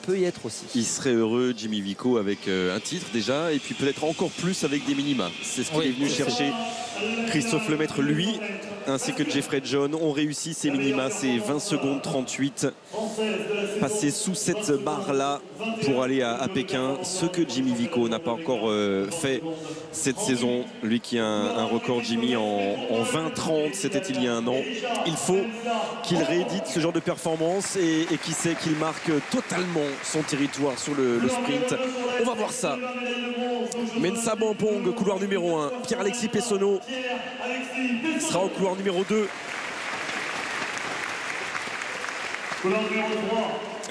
peut y être aussi. Il serait heureux, Jimmy Vico, avec un titre déjà, et puis peut-être encore plus avec des minima. C'est ce qu'il est venu chercher. Christophe Lemaître, lui, ainsi que Jeffrey John, ont réussi ces minima, ces 20 secondes 38. Passer sous cette barre-là pour aller à Pékin, ce que Jimmy Vico n'a pas encore fait cette saison. Lui qui a un record, Jimmy, en 20-30, c'était il y a un an. Il faut qu'il réédite ce genre de performance et qui sait qu'il marque totalement son territoire sur le sprint. On va voir ça. Mensa Bampong, couloir numéro 1. Pierre-Alexis Pessonneau sera au couloir numéro 2.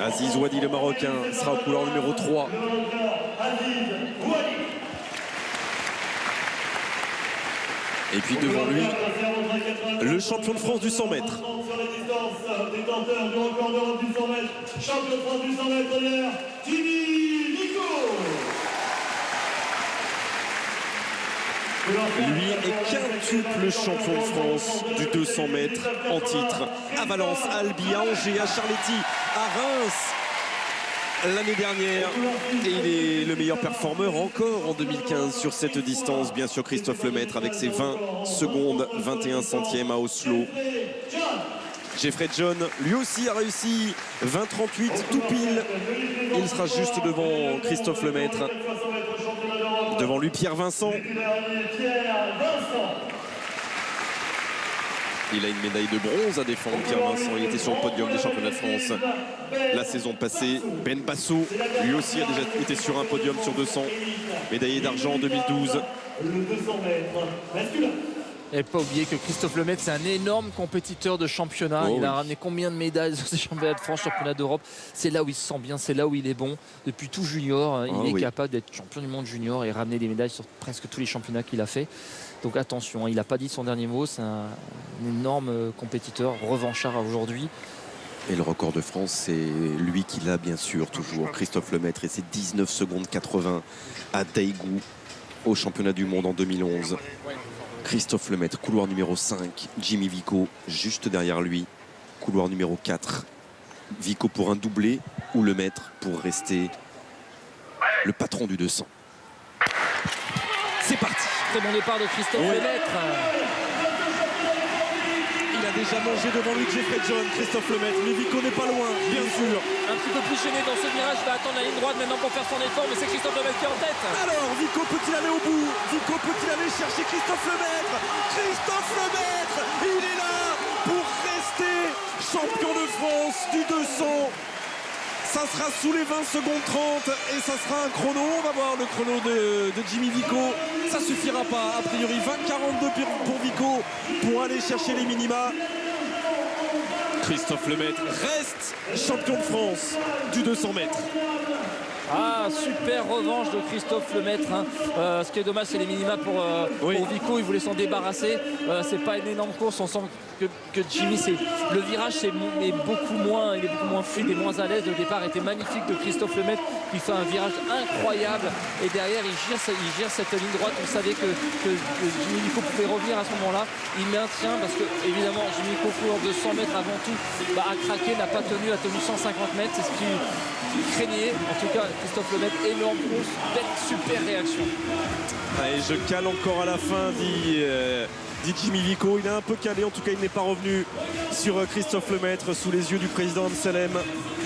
Aziz Ouadi, le Marocain, sera au couloir numéro 3. Et puis devant lui, le champion de France du 100 mètres. Détenteur du record d'Europe du 100 mètres, champion de France du 100 mètres d'air, Jimmy Vico. Lui est quintuple champion de France du 200 mètres en titre. À Valence, à Albi, à Angers, à Charletti, à Reims l'année dernière. Et il est le meilleur performeur encore en 2015 sur cette distance. Bien sûr, Christophe Lemaître avec ses 20 secondes, 21 centièmes à Oslo. Jeffrey John, lui aussi, a réussi 20-38 tout pile. Il sera juste devant Christophe Lemaître. Devant lui, Pierre Vincent. Il a une médaille de bronze à défendre, Pierre Vincent. Il était sur le podium des championnats de France la saison passée. Ben Basso, lui aussi, a déjà été sur un podium sur 200. Médaillé d'argent en 2012. Et pas oublier que Christophe Lemaître, c'est un énorme compétiteur de championnat. Il a ramené combien de médailles sur ces championnats de France, championnats d'Europe. C'est là où il se sent bien, c'est là où il est bon. Depuis tout junior, il est capable d'être champion du monde junior et ramener des médailles sur presque tous les championnats qu'il a fait. Donc attention, il n'a pas dit son dernier mot. C'est un énorme compétiteur, revanchard aujourd'hui. Et le record de France, c'est lui qui l'a bien sûr toujours. Christophe Lemaître et ses 19 secondes 80 à Daegu au championnat du monde en 2011. Christophe Lemaître, couloir numéro 5. Jimmy Vico, juste derrière lui. Couloir numéro 4. Vico pour un doublé ou Lemaître pour rester le patron du 200. C'est parti. Très bon départ de Christophe Lemaître. Il a déjà mangé devant lui Jeffrey John, Christophe Lemaître. Mais Vico n'est pas loin, bien sûr. Un petit peu plus gêné dans ce virage. Il va attendre la ligne droite maintenant pour faire son effort. Mais c'est Christophe Lemaître qui est en tête. Alors, Vico peut-il aller au bout? Vico peut-il aller chercher Christophe Lemaître? Christophe Lemaître, il est là pour rester champion de France du 200. Ça sera sous les 20 secondes 30 et ça sera un chrono. On va voir le chrono de Jimmy Vico. Ça suffira pas. A priori, 20-42 pour Vico pour aller chercher les minima. Christophe Lemaître reste champion de France du 200 mètres. Ah, super revanche de Christophe Lemaître. Ce qui est dommage, c'est les minima pour Vico. Il voulait s'en débarrasser. C'est pas une énorme course. On sent que Jimmy, le virage est beaucoup moins, il est beaucoup moins fluide et moins à l'aise. Le départ était magnifique de Christophe Lemaître. Il fait un virage incroyable et derrière il gire cette ligne droite. On savait que Jimmy Vico pouvait revenir à ce moment-là. Il maintient parce que évidemment Jimmy Vico court de 100 mètres avant tout a craqué, n'a pas tenu, a tenu 150 mètres. C'est ce qu'il craignait. En tout cas, Christophe Lemaître, énorme course, belle super réaction. Allez, je cale encore à la fin, dit Jimmy Vico. Il a un peu calé, en tout cas il n'est pas revenu sur Christophe Lemaître sous les yeux du président Amselem,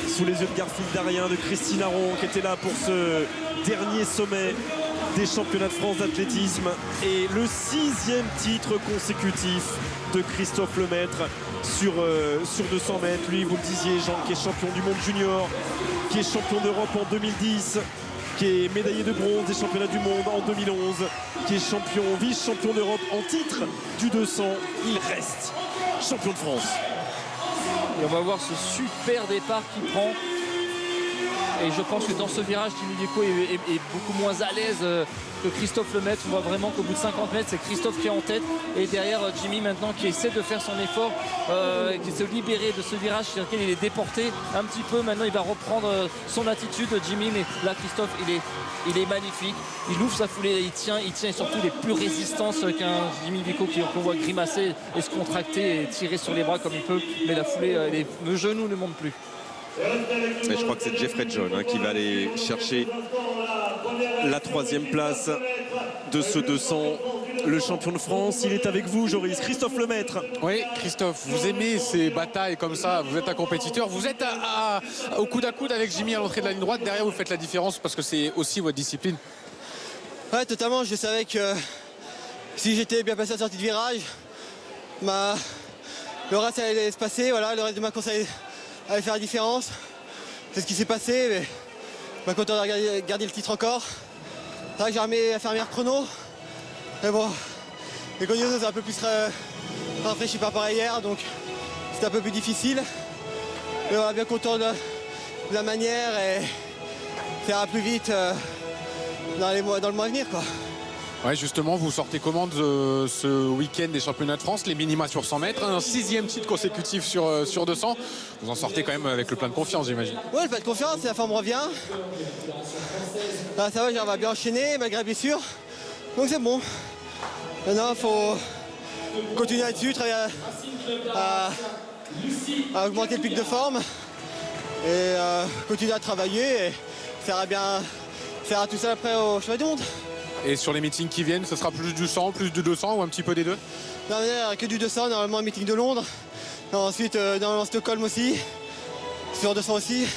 sous les yeux de Garfield Darien, de Christine Aron qui était là pour ce dernier sommet des championnats de France d'athlétisme et le 6e titre consécutif de Christophe Lemaître sur 200 mètres. Lui, vous le disiez, Jean, qui est champion du monde junior, qui est champion d'Europe en 2010, qui est médaillé de bronze des championnats du monde en 2011, qui est vice-champion d'Europe en titre du 200. Il reste champion de France. Et on va voir ce super départ qu'il prend. Et je pense que dans ce virage, Jimmy Vico est beaucoup moins à l'aise que Christophe Lemaître. On voit vraiment qu'au bout de 50 mètres, c'est Christophe qui est en tête. Et derrière, Jimmy maintenant qui essaie de faire son effort, qui se libérer de ce virage sur lequel il est déporté un petit peu. Maintenant, il va reprendre son attitude, Jimmy. Mais là, Christophe, il est magnifique. Il ouvre sa foulée, il tient et surtout il est plus résistant qu'un Jimmy Vico qu'on voit grimacer et se contracter et tirer sur les bras comme il peut. Mais la foulée, le genou ne monte plus. Et je crois que c'est Jeffrey John qui va aller chercher la 3e place de ce 200. Le champion de France, il est avec vous, Joris. Christophe Lemaître. Oui, Christophe, vous aimez ces batailles comme ça. Vous êtes un compétiteur. Vous êtes au coude à coude avec Jimmy à l'entrée de la ligne droite. Derrière, vous faites la différence parce que c'est aussi votre discipline. Ouais, totalement. Je savais que si j'étais bien passé à la sortie de virage, le reste allait se passer. Voilà, le reste de ma course allait faire la différence. C'est ce qui s'est passé. Mais je suis content de garder le titre encore. C'est vrai que j'ai remis à faire un meilleur chrono. Mais bon, les conditions sont un peu plus rafraîchies par rapport à hier, donc c'était un peu plus difficile. Mais voilà, bien content de la manière et ça ira plus vite dans le mois à venir, quoi. Ouais, justement, vous sortez comment de ce week-end des championnats de France, les minima sur 100 mètres, un 6e titre consécutif sur 200. Vous en sortez quand même avec le plein de confiance, j'imagine. Ouais, le plein de confiance, la forme revient. Là, ça va, on va bien enchaîner malgré la blessure. Donc c'est bon. Maintenant, il faut continuer là-dessus, travailler à augmenter le pic de forme et continuer à travailler. Et ça ira tout ça après au championnat du monde. Et sur les meetings qui viennent, ce sera plus du 100, plus du 200 ou un petit peu des deux? Non, il n'y a que du 200, normalement un meeting de Londres. Et ensuite, normalement Stockholm aussi, sur 200 aussi.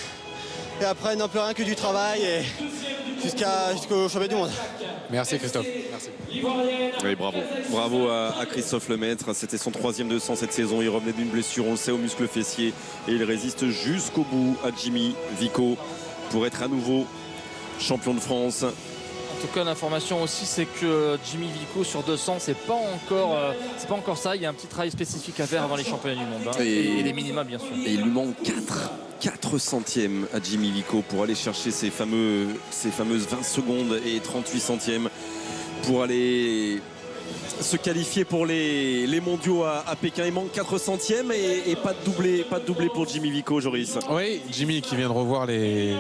Et après, non plus rien que du travail et jusqu'au championnat du monde. Merci Christophe. Merci. Oui, bravo à Christophe Lemaître. C'était son 3e 200 cette saison. Il revenait d'une blessure, on le sait, au muscle fessier. Et il résiste jusqu'au bout à Jimmy Vico pour être à nouveau champion de France. En tout cas, l'information aussi, c'est que Jimmy Vico sur 200, c'est pas encore ça. Il y a un petit travail spécifique à faire avant les championnats du monde et les minima, bien sûr. Et il lui manque 4 centièmes à Jimmy Vico pour aller chercher ces fameuses 20 secondes et 38 centièmes pour aller se qualifier pour les mondiaux à Pékin. Il manque 4 centièmes et pas de doublé pour Jimmy Vico, Joris. Oui, Jimmy qui vient de revoir les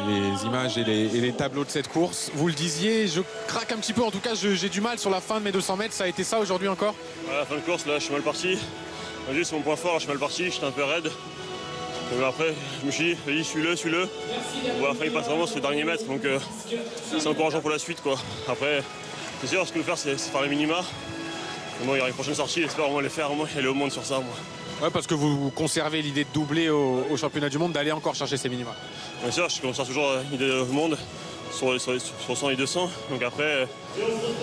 images et les tableaux de cette course. Vous le disiez, je craque un petit peu. En tout cas, j'ai du mal sur la fin de mes 200 mètres. Ça a été ça aujourd'hui encore? À la fin de course, là, je suis mal parti. C'est mon point fort, je suis mal parti, j'étais un peu raide. Et après, je me suis dit, vas-y, suis-le. Bon, à la fin, il passe vraiment sur le dernier mètre, donc c'est encourageant pour la suite, quoi. Après, c'est sûr, ce que je veux faire, c'est faire les minima. Et bon, il y aura une prochaine sortie, j'espère au moins les faire, au moins aller au monde sur ça, moi. Ouais, parce que vous conservez l'idée de doubler au championnat du monde, d'aller encore chercher ces minima. Bien sûr, je conserve toujours l'idée au monde sur 100 et 200. Donc après,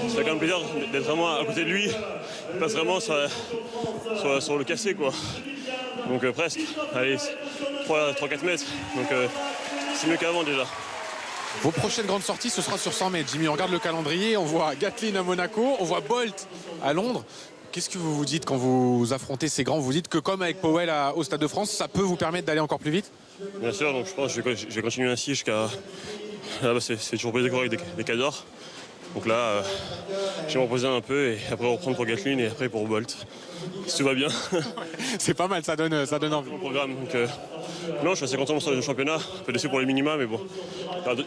ça fait quand même plaisir d'être vraiment à côté de lui. Il passe vraiment sur le cassé, quoi. Donc presque, allez, 3-4 mètres. Donc c'est mieux qu'avant déjà. Vos prochaines grandes sorties, ce sera sur 100 mètres. Jimmy, on regarde le calendrier, on voit Gatlin à Monaco, on voit Bolt à Londres. Qu'est-ce que vous vous dites quand vous affrontez ces grands? Vous dites que comme avec Powell au Stade de France, ça peut vous permettre d'aller encore plus vite? Bien sûr, donc je pense que je vais continuer ainsi jusqu'à... Là, c'est toujours plaisir avec des cadors. Donc là, je vais me reposer un peu et après reprendre pour Gatlin et après pour Bolt. Si tout va bien. C'est pas mal, ça donne envie. Mon programme. Donc, non, je suis assez content de mon championnat. Un peu déçu pour les minima, mais bon,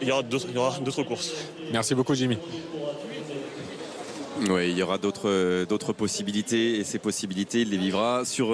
il y aura d'autres courses. Merci beaucoup, Jimmy. Oui, il y aura d'autres possibilités et ces possibilités, il les vivra sur